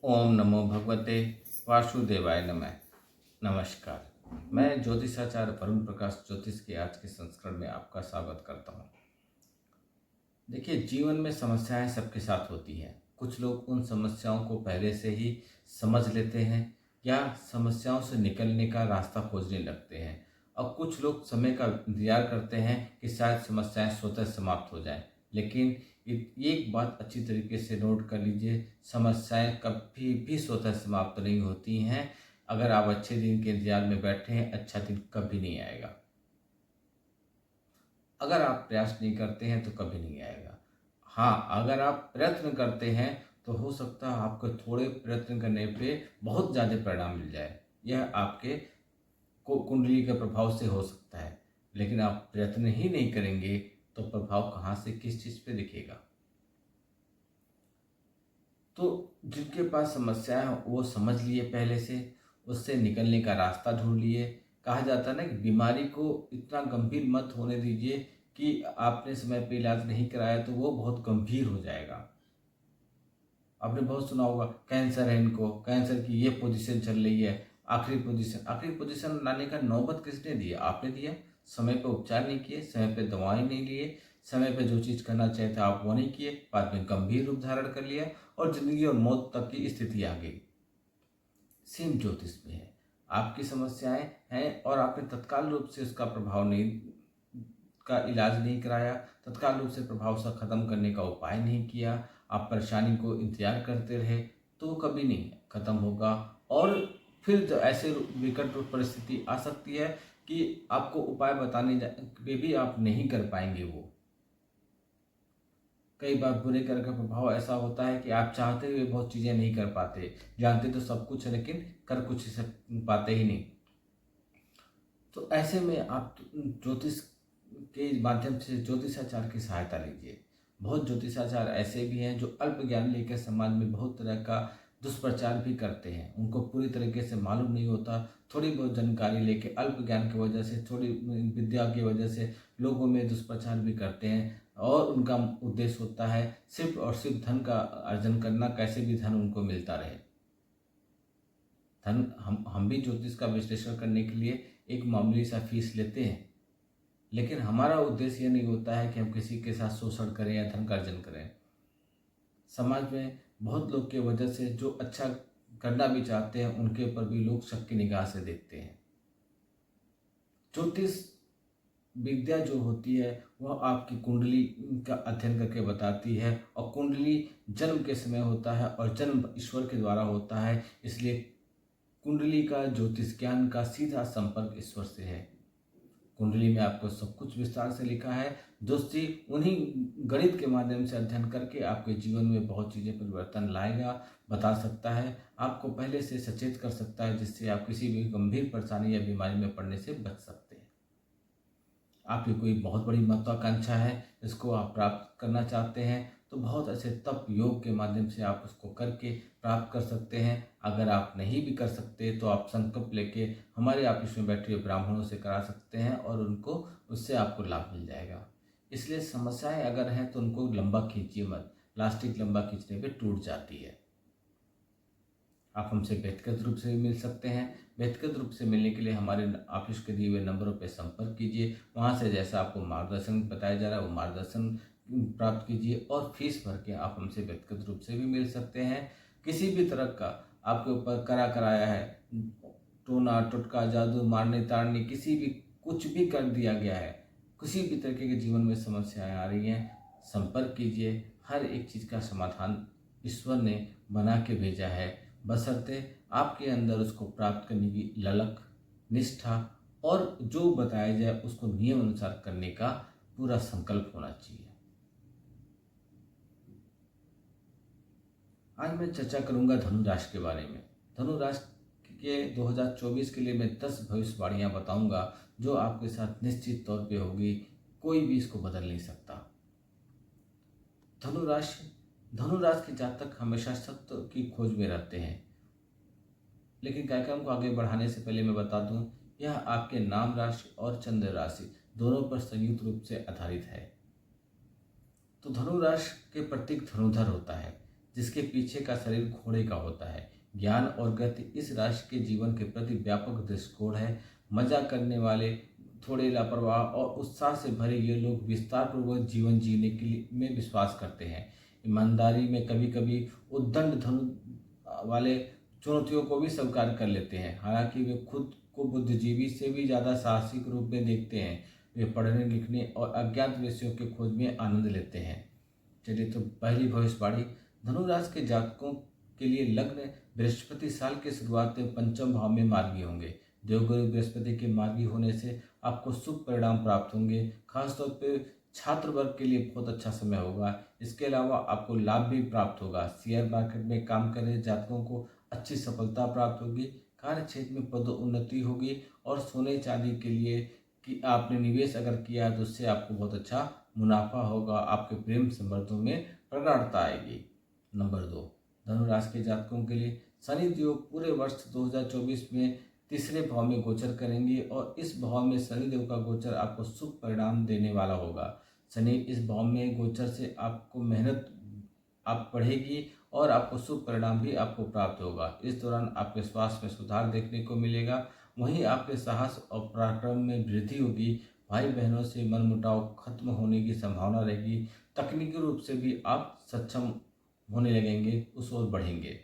ओम नमो भगवते वासुदेवाय नमः। नमस्कार। मैं ज्योतिषाचार्य वरुण प्रकाश ज्योतिष के आज के संस्करण में आपका स्वागत करता हूँ। देखिए, जीवन में समस्याएं सबके साथ होती हैं। कुछ लोग उन समस्याओं को पहले से ही समझ लेते हैं या समस्याओं से निकलने का रास्ता खोजने लगते हैं, और कुछ लोग समय का इंतजार करते हैं कि शायद समस्याएं स्वतः समाप्त हो जाएं। लेकिन एक बात अच्छी तरीके से नोट कर लीजिए, समस्याएं कभी भी स्वतः समाप्त नहीं होती हैं। अगर आप अच्छे दिन के इंतजार में बैठे हैं, अच्छा दिन कभी नहीं आएगा। अगर आप प्रयास नहीं करते हैं तो कभी नहीं आएगा। हाँ, अगर आप प्रयत्न करते हैं तो हो सकता है आपको थोड़े प्रयत्न करने पे बहुत ज़्यादा परिणाम मिल जाए। यह आपके कुंडली के प्रभाव से हो सकता है। लेकिन आप प्रयत्न ही नहीं करेंगे तो प्रभाव कहाँ से किस चीज़ पे दिखेगा। तो जिनके पास समस्या है वो समझ लिए पहले से, उससे निकलने का रास्ता ढूंढ लिए। कहा जाता है ना कि बीमारी को इतना गंभीर मत होने दीजिए कि आपने समय पे इलाज नहीं कराया तो वो बहुत गंभीर हो जाएगा। आपने बहुत सुना होगा, कैंसर है, इनको कैंसर की ये पोजीशन चल रही है, आखिरी पोजीशन लाने का नौबत किसने दिया? आपने दिया। समय पे उपचार नहीं किए, समय पे दवाएं नहीं लिए, समय पे जो चीज़ करना चाहिए था आप वो नहीं किए, बाद में गंभीर रूप धारण कर लिया और जिंदगी और मौत तक की स्थिति आ गई। सेम ज्योतिष में है। आपकी समस्याएं हैं और आपने तत्काल रूप से उसका प्रभाव नहीं का इलाज नहीं कराया, तत्काल रूप से प्रभाव से खत्म करने का उपाय नहीं किया, आप परेशानी को इंतजार करते रहे, तो कभी नहीं खत्म होगा। और फिर जो ऐसे विकट रूप परिस्थिति आ सकती है कि आपको उपाय बताने पे भी आप नहीं कर पाएंगे। वो कई बार बुरे ग्रह का प्रभाव ऐसा होता है कि आप चाहते हुए बहुत चीज़ें नहीं कर पाते, जानते तो सब कुछ है लेकिन कर कुछ पाते ही नहीं। तो ऐसे में आप ज्योतिष के माध्यम से ज्योतिषाचार की सहायता लीजिए। बहुत ज्योतिषाचार ऐसे भी हैं जो अल्प ज्ञान लेकर समाज में बहुत तरह का दुष्प्रचार भी करते हैं। उनको पूरी तरीके से मालूम नहीं होता, थोड़ी बहुत जानकारी लेके अल्प ज्ञान की वजह से, थोड़ी विद्या की वजह से लोगों में दुष्प्रचार भी करते हैं। और उनका उद्देश्य होता है सिर्फ और सिर्फ धन का अर्जन करना, कैसे भी धन उनको मिलता रहे। धन हम भी ज्योतिष का विश्लेषण करने के लिए एक मामूली सा फीस लेते हैं, लेकिन हमारा उद्देश्य यह नहीं होता है कि हम किसी के साथ शोषण करें या धन का अर्जन करें। समाज में बहुत लोग की वजह से जो अच्छा करना भी चाहते हैं उनके ऊपर भी लोग शक की निगाह से देखते हैं। ज्योतिष विद्या जो होती है वह आपकी कुंडली का अध्ययन करके बताती है, और कुंडली जन्म के समय होता है और जन्म ईश्वर के द्वारा होता है। इसलिए कुंडली का ज्योतिष ज्ञान का सीधा संपर्क ईश्वर से है। कुंडली में आपको सब कुछ विस्तार से लिखा है। दोस्ती उन्हीं गणित के माध्यम से अध्ययन करके आपके जीवन में बहुत चीज़ें परिवर्तन लाएगा, बता सकता है, आपको पहले से सचेत कर सकता है, जिससे आप किसी भी गंभीर परेशानी या बीमारी में पड़ने से बच सकते हैं। आपकी कोई बहुत बड़ी महत्वाकांक्षा है, इसको आप प्राप्त करना चाहते हैं, तो बहुत ऐसे तप योग के माध्यम से आप उसको करके प्राप्त कर सकते हैं। अगर आप नहीं भी कर सकते तो आप संकल्प लेके हमारे ऑफिस में बैठे हुए ब्राह्मणों से करा सकते हैं और उनको उससे आपको लाभ मिल जाएगा। इसलिए समस्याएं अगर हैं तो उनको लंबा खींचिए मत, प्लास्टिक लंबा खींचने पे टूट जाती है। आप हमसे व्यक्तिगत रूप से भी मिल सकते हैं। व्यक्तिगत रूप से मिलने के लिए हमारे ऑफिस के दिए हुए नंबरों पर संपर्क कीजिए। वहाँ से जैसा आपको मार्गदर्शन बताया जा रहा है वो मार्गदर्शन प्राप्त कीजिए, और फीस भर के आप हमसे व्यक्तिगत रूप से भी मिल सकते हैं। किसी भी तरह का आपके ऊपर कराया है, टोना टोटका जादू मारने ताड़ने किसी भी कुछ भी कर दिया गया है, किसी भी तरीके के जीवन में समस्याएं आ रही हैं, संपर्क कीजिए। हर एक चीज़ का समाधान ईश्वर ने बना के भेजा है, बशर्ते आपके अंदर उसको प्राप्त करने की ललक, निष्ठा और जो बताया जाए उसको नियम अनुसार करने का पूरा संकल्प होना चाहिए। आज मैं चर्चा करूंगा धनु राशि के बारे में। धनु राशि के 2024 के लिए मैं 10 भविष्यवाणियां बताऊंगा जो आपके साथ निश्चित तौर पे होगी, कोई भी इसको बदल नहीं सकता। धनु राशि के जातक हमेशा सत्य की खोज में रहते हैं। लेकिन कार्यक्रम को आगे बढ़ाने से पहले मैं बता दूं, यह आपके नाम राशि और चंद्र राशि दोनों पर संयुक्त रूप से आधारित है। तो धनु राशि के प्रतीक धनुधर होता है, जिसके पीछे का शरीर घोड़े का होता है। ज्ञान और गति इस राशि के जीवन के प्रति व्यापक दृष्टिकोण है। मजा करने वाले, थोड़े लापरवाह और उत्साह से भरे ये लोग विस्तार पूर्वक जीवन जीने के लिए में विश्वास करते हैं। ईमानदारी में कभी कभी उद्दंड धनु वाले चुनौतियों को भी स्वीकार कर लेते हैं। हालांकि वे खुद को बुद्धिजीवी से भी ज़्यादा साहसिक रूप में देखते हैं। वे पढ़ने लिखने और अज्ञात विषयों की खोज में आनंद लेते हैं। चलिए, तो पहली भविष्यवाणी, धनुराशि के जातकों के लिए लग्न बृहस्पति साल के शुरुआत में पंचम भाव में मार्गी होंगे। देवगुरु बृहस्पति के मार्गी होने से आपको शुभ परिणाम प्राप्त होंगे। खासतौर पर छात्र वर्ग के लिए बहुत अच्छा समय होगा। इसके अलावा आपको लाभ भी प्राप्त होगा। शेयर मार्केट में काम कर रहे जातकों को अच्छी सफलता प्राप्त होगी। कार्य क्षेत्र में पदोन्नति होगी और सोने चांदी के लिए कि आपने निवेश अगर किया है तो उससे आपको बहुत अच्छा मुनाफा होगा। आपके प्रेम संबंधों में प्रगाढ़ता आएगी। नंबर 2, धनुराशि के जातकों के लिए शनि देव पूरे वर्ष 2024 में तीसरे भाव में गोचर करेंगे और इस भाव में शनि देव का गोचर आपको शुभ परिणाम देने वाला होगा। शनि इस भाव में गोचर से आपको मेहनत आप बढ़ेगी और आपको शुभ परिणाम भी आपको प्राप्त होगा। इस दौरान आपके स्वास्थ्य में सुधार देखने को मिलेगा। वहीं आपके साहस और पराक्रम में वृद्धि होगी। भाई बहनों से मनमुटाव खत्म होने की संभावना रहेगी। तकनीकी रूप से भी आप सक्षम होने लगेंगे, उस ओर बढ़ेंगे।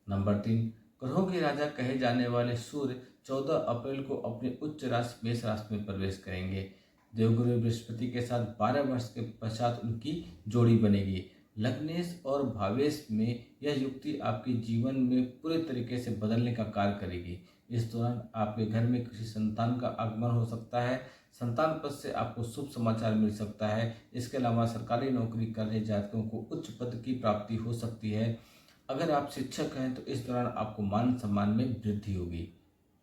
नंबर 3, ग्रहों के राजा कहे जाने वाले सूर्य 14 अप्रैल को अपनी उच्च राशि मेष राशि में प्रवेश करेंगे। देवगुरु बृहस्पति के साथ 12 वर्ष के पश्चात उनकी जोड़ी बनेगी। लग्नेश और भावेश में यह युक्ति आपके जीवन में पूरे तरीके से बदलने का कार्य करेगी। इस दौरान आपके घर में किसी संतान का आगमन हो सकता है। संतान पद से आपको शुभ समाचार मिल सकता है। इसके अलावा सरकारी नौकरी कर रहे जातकों को उच्च पद की प्राप्ति हो सकती है। अगर आप शिक्षक हैं तो इस दौरान आपको मान सम्मान में वृद्धि होगी।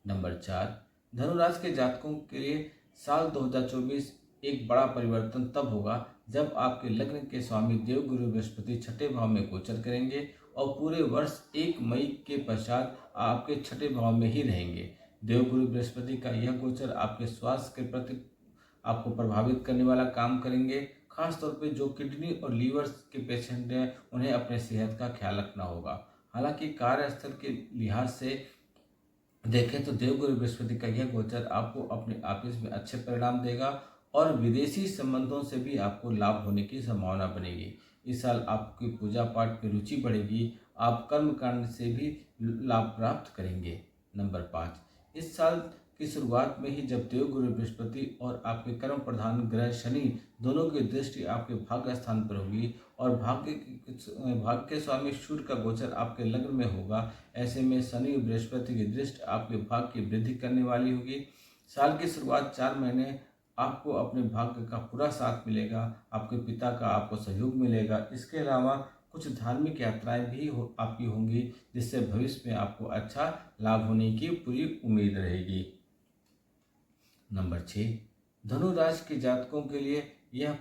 नंबर 4, धनुराशि के जातकों के लिए साल 2024 एक बड़ा परिवर्तन तब होगा जब आपके लग्न के स्वामी देवगुरु बृहस्पति छठे भाव में गोचर करेंगे और पूरे वर्ष 1 मई के पश्चात आपके छठे भाव में ही रहेंगे। देवगुरु बृहस्पति का यह गोचर आपके स्वास्थ्य के प्रति आपको प्रभावित करने वाला काम करेंगे। खासतौर पे जो किडनी और लीवर के पेशेंट हैं उन्हें अपने सेहत का ख्याल रखना होगा। हालांकि कार्यस्थल के लिहाज से देखें तो देवगुरु बृहस्पति का यह गोचर आपको अपने ऑफिस में अच्छे परिणाम देगा और विदेशी संबंधों से भी आपको लाभ होने की संभावना बनेगी। इस साल आपकी पूजा पाठ में रुचि बढ़ेगी। आप कर्म कांड से भी लाभ प्राप्त करेंगे। नंबर 5, इस साल की शुरुआत में ही जब देवगुरु बृहस्पति और आपके कर्म प्रधान ग्रह शनि दोनों की दृष्टि आपके भाग्य स्थान पर होगी और भाग्य के स्वामी सूर्य का गोचर आपके लग्न में होगा। ऐसे में शनि और बृहस्पति की दृष्टि आपके भाग्य की वृद्धि करने वाली होगी। साल की शुरुआत 4 महीने आपको अपने भाग्य का पूरा साथ मिलेगा। आपके पिता का आपको सहयोग मिलेगा। इसके अलावा कुछ धार्मिक यात्राएं भी आपकी होंगी जिससे भविष्य में आपको अच्छा लाभ होने की पूरी उम्मीद रहेगी। नंबर 6, धनु राशि के जातकों के लिए यह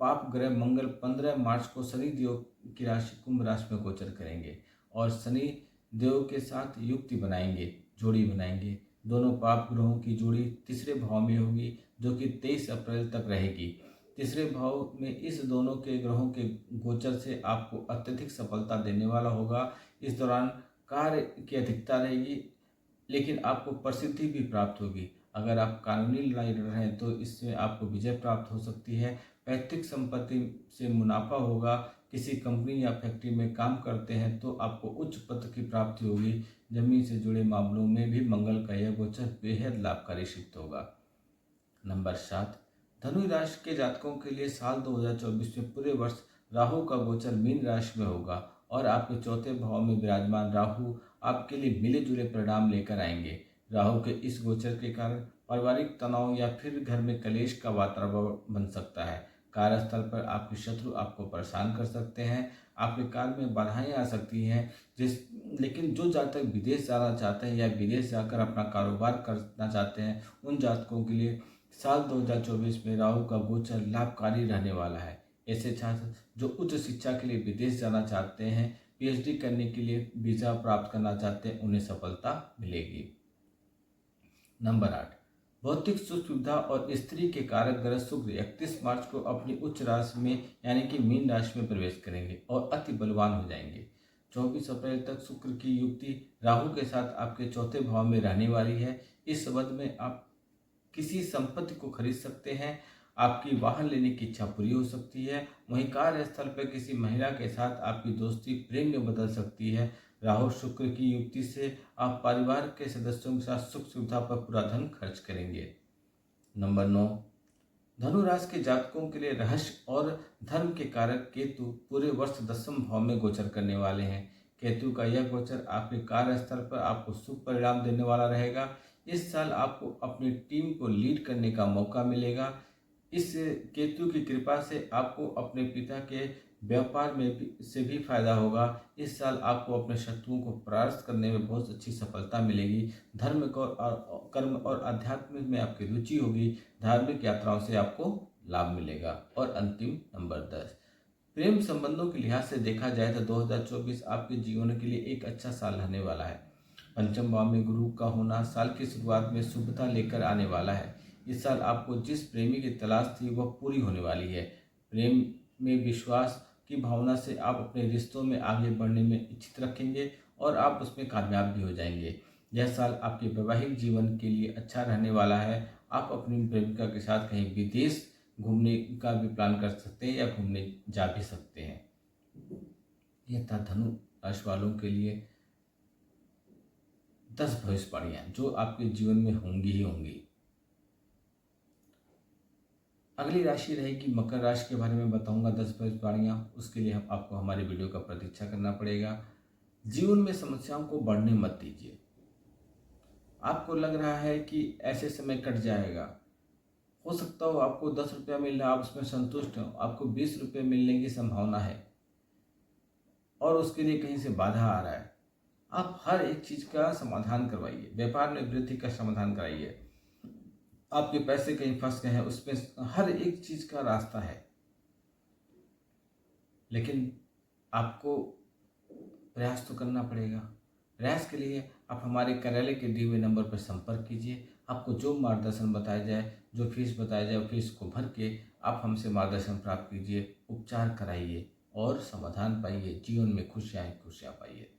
पाप ग्रह मंगल 15 मार्च को शनि देव की राशि कुंभ राशि में गोचर करेंगे और शनि देव के साथ युक्ति बनाएंगे, जोड़ी बनाएंगे। दोनों पाप ग्रहों की जोड़ी तीसरे भाव में होगी जो कि 23 अप्रैल तक रहेगी। तीसरे भाव में इस दोनों के ग्रहों के गोचर से आपको अत्यधिक सफलता देने वाला होगा। इस दौरान कार्य की अधिकता रहेगी लेकिन आपको प्रसिद्धि भी प्राप्त होगी। अगर आप कानूनी लड़ाई लड़ रहे हैं तो इसमें आपको विजय प्राप्त हो सकती है। पैतृक संपत्ति से मुनाफा होगा। किसी कंपनी या फैक्ट्री में काम करते हैं तो आपको उच्च पद की प्राप्ति होगी। जमीन से जुड़े मामलों में भी मंगल का यह गोचर बेहद लाभकारी सिद्ध होगा। नंबर 7, धनु राशि के जातकों के लिए साल 2024 में पूरे वर्ष राहु का गोचर मीन राशि में होगा और आपके चौथे भाव में विराजमान राहु आपके लिए मिले जुले परिणाम लेकर आएंगे। राहु के इस गोचर के कारण पारिवारिक तनाव या फिर घर में कलेश का वातावरण बन सकता है। कार्यस्थल पर आपके शत्रु आपको परेशान कर सकते हैं। आपके कार्य में बाधाएं आ सकती हैं लेकिन जो जातक विदेश जाना चाहते हैं या विदेश जाकर अपना कारोबार करना चाहते हैं उन जातकों के लिए साल 2024 में राहु का गोचर लाभकारी रहने वाला है। ऐसे छात्र जो उच्च शिक्षा के लिए विदेश जाना चाहते हैं, पीएचडी करने के लिए वीज़ा प्राप्त करना चाहते हैं, उन्हें सफलता मिलेगी। नंबर 8, भौतिक सुख सुविधा और स्त्री के कारक ग्रह शुक्र 31 मार्च को अपनी उच्च राशि में यानी कि मीन राशि में प्रवेश करेंगे और अति बलवान हो जाएंगे। 24 अप्रैल तक शुक्र की युक्ति राहु के साथ आपके चौथे भाव में रहने वाली है। इस संबंध में आप किसी संपत्ति को खरीद सकते हैं। आपकी वाहन लेने की इच्छा पूरी हो सकती है। वहीं कार्यस्थल पर किसी महिला के साथ आपकी दोस्ती प्रेम में बदल सकती है। राहु शुक्र की युक्ति से आप परिवार के सदस्यों के साथ सुख सुविधा पर पूरा धन खर्च करेंगे। नंबर 9, धनु राशि के जातकों के लिए रहस्य और धर्म के कारक केतु पूरे वर्ष 10वें भाव में गोचर करने वाले हैं। केतु का यह गोचर आपके कार्यस्थल पर आपको शुभ परिणाम देने वाला रहेगा। इस साल आपको अपनी टीम को लीड करने का मौका मिलेगा। इस केतु की कृपा से आपको अपने पिता के व्यापार में से भी फायदा होगा। इस साल आपको अपने शत्रुओं को परास्त करने में बहुत अच्छी सफलता मिलेगी। धर्म और कर्म और अध्यात्म में आपकी रुचि होगी। धार्मिक यात्राओं से आपको लाभ मिलेगा। और अंतिम नंबर 10, प्रेम संबंधों के लिहाज से देखा जाए तो 2024 आपके जीवन के लिए एक अच्छा साल रहने वाला है। पंचम भाव में गुरु का होना साल की शुरुआत में शुभता लेकर आने वाला है। इस साल आपको जिस प्रेमी की तलाश थी वह पूरी होने वाली है। प्रेम में विश्वास की भावना से आप अपने रिश्तों में आगे बढ़ने में इच्छित रखेंगे और आप उसमें कामयाब भी हो जाएंगे। यह साल आपके वैवाहिक जीवन के लिए अच्छा रहने वाला है। आप अपनी प्रेमिका के साथ कहीं विदेश घूमने का भी प्लान कर सकते हैं या घूमने जा भी सकते हैं। यह था धनु राशि वालों के लिए 10 भविष्यवाणियां जो आपके जीवन में होंगी ही होंगी। अगली राशि रहेगी मकर राशि के बारे में बताऊंगा 10 भविष्यवाणियां। उसके लिए आपको हमारे वीडियो का प्रतीक्षा करना पड़ेगा। जीवन में समस्याओं को बढ़ने मत दीजिए। आपको लग रहा है कि ऐसे समय कट जाएगा, हो सकता हो आपको 10 रुपया मिल रहा है, आप उसमें संतुष्ट हो, आपको 20 रुपये मिलने की संभावना है और उसके लिए कहीं से बाधा आ रहा है। आप हर एक चीज का समाधान करवाइए। व्यापार में वृद्धि का समाधान कराइए। आपके पैसे कहीं फंस गए हैं, उसमें हर एक चीज का रास्ता है, लेकिन आपको प्रयास तो करना पड़ेगा। प्रयास के लिए आप हमारे कार्यालय के दिए हुए नंबर पर संपर्क कीजिए। आपको जो मार्गदर्शन बताया जाए, जो फीस बताया जाए, फीस को भर के आप हमसे मार्गदर्शन प्राप्त कीजिए, उपचार कराइए और समाधान पाइए। जीवन में खुशियाँ पाइए।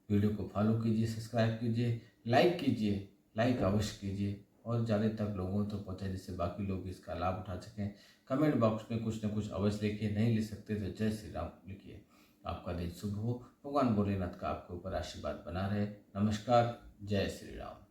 वीडियो को फॉलो कीजिए, सब्सक्राइब कीजिए, लाइक कीजिए, लाइक अवश्य कीजिए और ज़्यादा तक लोगों तक पहुँचाए जिससे बाकी लोग इसका लाभ उठा सकें। कमेंट बॉक्स में कुछ न कुछ अवश्य लिखिए। नहीं लिख सकते तो जय श्री राम लिखिए। आपका दिन शुभ हो। भगवान भोलेनाथ का आपके ऊपर आशीर्वाद बना रहे। नमस्कार। जय श्री राम।